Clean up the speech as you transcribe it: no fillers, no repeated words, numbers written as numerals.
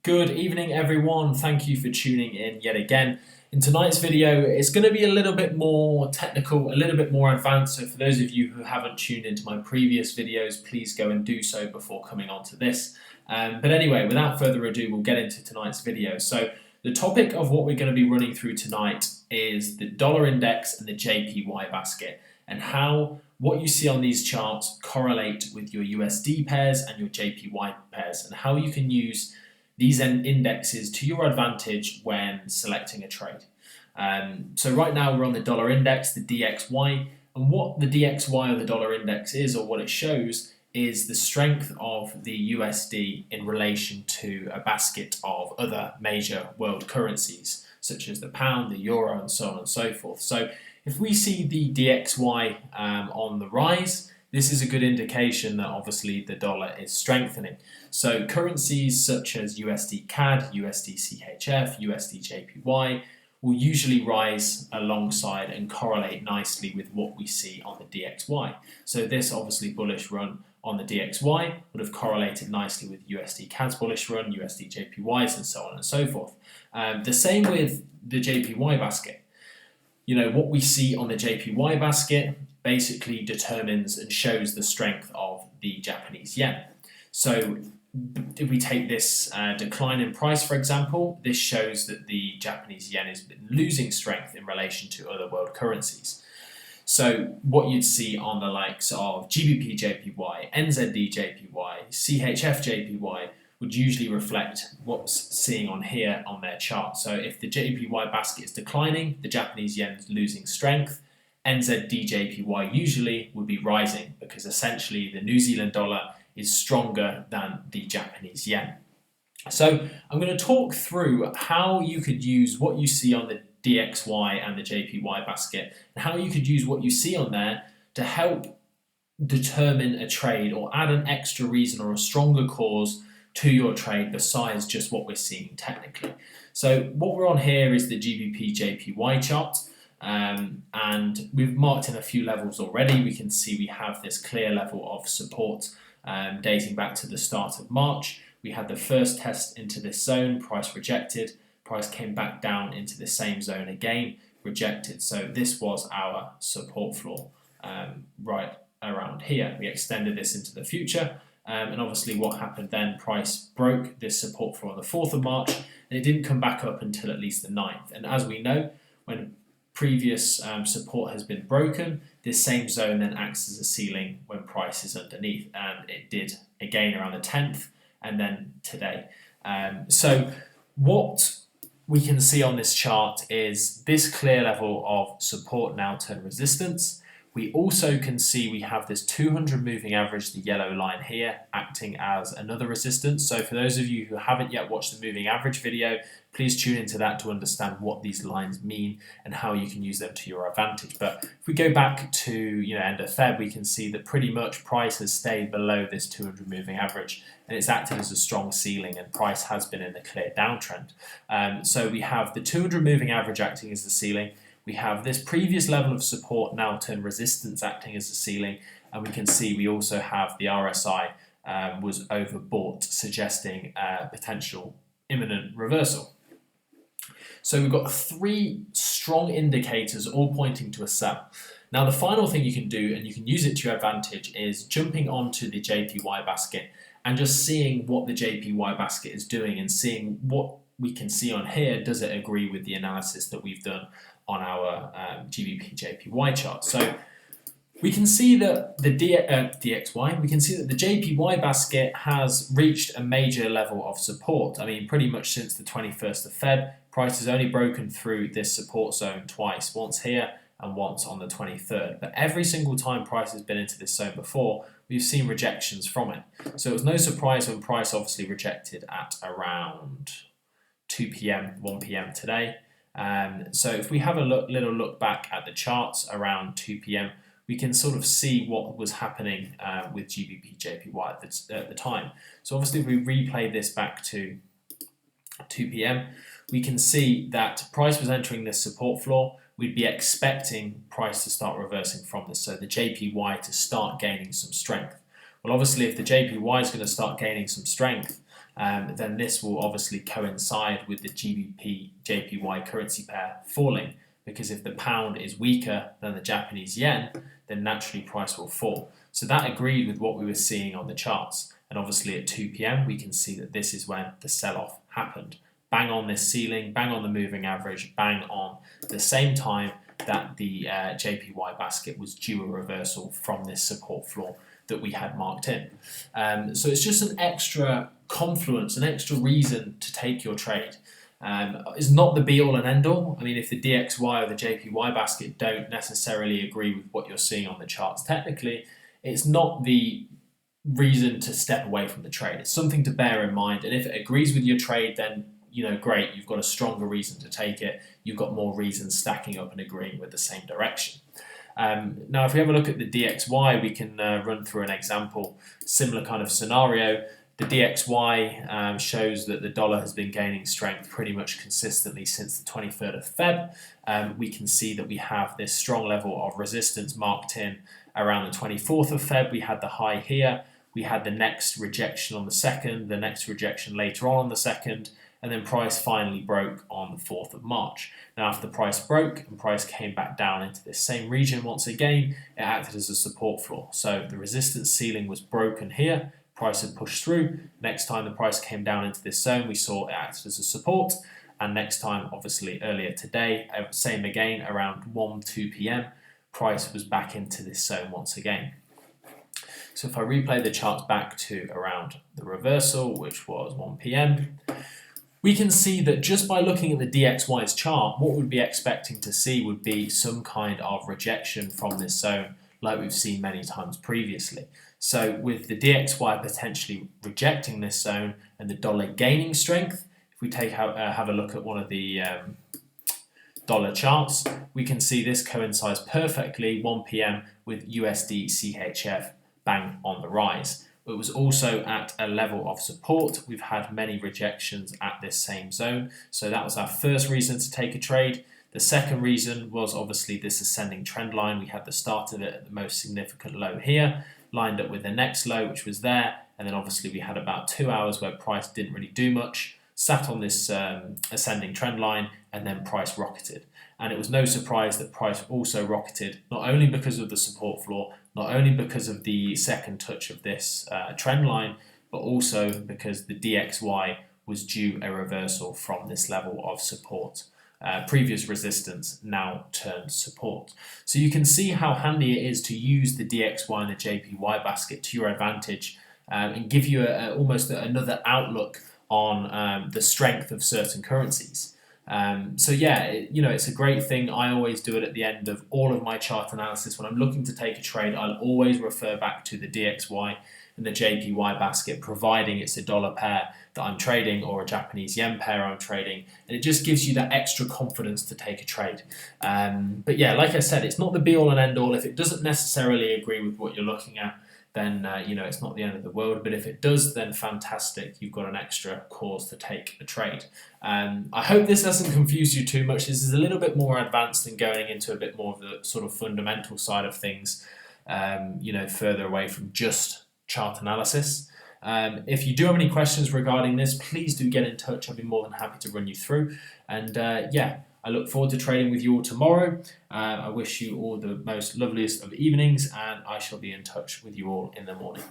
Good evening, everyone. Thank you for tuning in yet again. In tonight's video, it's going to be a little bit more technical, a little bit more advanced. So for those of you who haven't tuned into my previous videos, please go and do so before coming on to this. But anyway, without further ado, we'll get into tonight's video. So the topic of what we're going to be running through tonight is the dollar index and the JPY basket, and how what you see on these charts correlate with your USD pairs and your JPY pairs, and how you can use these indexes to your advantage when selecting a trade. So right now we're on the dollar index, the DXY, and what the DXY or the dollar index is, or what it shows, is the strength of the USD in relation to a basket of other major world currencies, such as the pound, the euro, and so on and so forth. So if we see the DXY on the rise, this is a good indication that obviously the dollar is strengthening. So currencies such as USD CAD, USD CHF, USD JPY will usually rise alongside and correlate nicely with what we see on the DXY. So this obviously bullish run on the DXY would have correlated nicely with USD CAD's bullish run, USD JPY's, and so on and so forth. The same with the JPY basket. You know, what we see on the JPY basket basically determines and shows the strength of the Japanese yen. So if we take this decline in price, for example, this shows that the Japanese yen has been losing strength in relation to other world currencies. So what you'd see on the likes of GBP JPY, NZD JPY, CHF JPY would usually reflect what's seeing on here on their chart. So if the JPY basket is declining, the Japanese yen is losing strength. NZD JPY usually would be rising, because essentially the New Zealand dollar is stronger than the Japanese yen. So I'm going to talk through how you could use what you see on the DXY and the JPY basket, and how you could use what you see on there to help determine a trade or add an extra reason or a stronger cause to your trade besides just what we're seeing technically. So what we're on here is the GBP JPY chart. And we've marked in a few levels already. We can see we have this clear level of support dating back to the start of March. We had the first test into this zone, price rejected, price came back down into the same zone again, rejected. So this was our support floor right around here. We extended this into the future, and obviously what happened then, price broke this support floor on the 4th of March, and it didn't come back up until at least the 9th. And as we know, when previous support has been broken, this same zone then acts as a ceiling when price is underneath, and it did again around the 10th and then today. So what we can see on this chart is this clear level of support now turn resistance. We also can see we have this 200 moving average, the yellow line here, acting as another resistance. So for those of you who haven't yet watched the moving average video, please tune into that to understand what these lines mean and how you can use them to your advantage. But if we go back to end of Feb, we can see that pretty much price has stayed below this 200 moving average, and it's acted as a strong ceiling, and price has been in a clear downtrend. So we have the 200 moving average acting as the ceiling. We have this previous level of support now turn resistance acting as a ceiling, and we can see we also have the RSI was overbought, suggesting potential imminent reversal. So we've got three strong indicators all pointing to a sell. Now the final thing you can do, and you can use it to your advantage, is jumping onto the JPY basket and just seeing what the JPY basket is doing and seeing what we can see on here. Does it agree with the analysis that we've done on our GBP JPY chart? So we can see that the DXY, we can see that the JPY basket has reached a major level of support. I mean, pretty much since the 21st of Feb, price has only broken through this support zone twice, once here and once on the 23rd. But every single time price has been into this zone before, we've seen rejections from it. So it was no surprise when price obviously rejected at around 2 p.m, 1 p.m. today. So if we have a little look back at the charts around 2 p.m, we can sort of see what was happening with GBP JPY at the time. So obviously if we replay this back to 2 p.m, we can see that price was entering this support floor. We'd be expecting price to start reversing from this, so the JPY to start gaining some strength. Well, obviously if the JPY is going to start gaining some strength, then this will obviously coincide with the GBP JPY currency pair falling, because if the pound is weaker than the Japanese yen, then naturally price will fall. So that agreed with what we were seeing on the charts. And obviously at 2 p.m. we can see that this is when the sell-off happened. Bang on this ceiling, bang on the moving average, bang on the same time that the JPYBasket was due a reversal from this support floor that we had marked in. So it's just an extra confluence, an extra reason to take your trade. It's not the be-all and end-all. I mean, if the DXY or the JPYBasket don't necessarily agree with what you're seeing on the charts technically, it's not the reason to step away from the trade. It's something to bear in mind, and if it agrees with your trade, then great, you've got a stronger reason to take it. You've got more reasons stacking up and agreeing with the same direction. Now, if we have a look at the DXY, we can run through an example, similar kind of scenario. The DXY shows that the dollar has been gaining strength pretty much consistently since the 23rd of Feb. We can see that we have this strong level of resistance marked in around the 24th of Feb. We had the high here. We had the next rejection on the 2nd, the next rejection later on the 2nd, and then price finally broke on the 4th of March. Now, after the price broke and price came back down into this same region once again, it acted as a support floor. So the resistance ceiling was broken here. Price had pushed through. Next time the price came down into this zone, we saw it acted as a support. And next time, obviously earlier today, same again, around 2 p.m, price was back into this zone once again. So if I replay the charts back to around the reversal, which was 1 p.m, we can see that just by looking at the DXY's chart, what we'd be expecting to see would be some kind of rejection from this zone, like we've seen many times previously. So with the DXY potentially rejecting this zone and the dollar gaining strength, if we have a look at one of the dollar charts, we can see this coincides perfectly 1 p.m. with USD CHF bang on the rise. It was also at a level of support. We've had many rejections at this same zone. So that was our first reason to take a trade. The second reason was obviously this ascending trend line. We had the start of it at the most significant low here, lined up with the next low, which was there. And then obviously we had about 2 hours where price didn't really do much, sat on this ascending trend line, and then price rocketed. And it was no surprise that price also rocketed, not only because of the support floor, not only because of the second touch of this trend line, but also because the DXY was due a reversal from this level of support. Previous resistance now turned support. So you can see how handy it is to use the DXY and the JPYBasket to your advantage and give you almost another outlook on the strength of certain currencies. So yeah, it's a great thing. I always do it at the end of all of my chart analysis. When I'm looking to take a trade, I'll always refer back to the DXY and the JPYBasket, providing it's a dollar pair that I'm trading or a Japanese yen pair I'm trading, and it just gives you that extra confidence to take a trade. But yeah, like I said, it's not the be all and end all. If it doesn't necessarily agree with what you're looking at, then it's not the end of the world. But if it does, then fantastic. You've got an extra cause to take a trade. I hope this hasn't confused you too much. This is a little bit more advanced than going into a bit more of the sort of fundamental side of things, further away from just chart analysis. If you do have any questions regarding this, please do get in touch. I'll be more than happy to run you through. And I look forward to trading with you all tomorrow. I wish you all the most loveliest of evenings, and I shall be in touch with you all in the morning.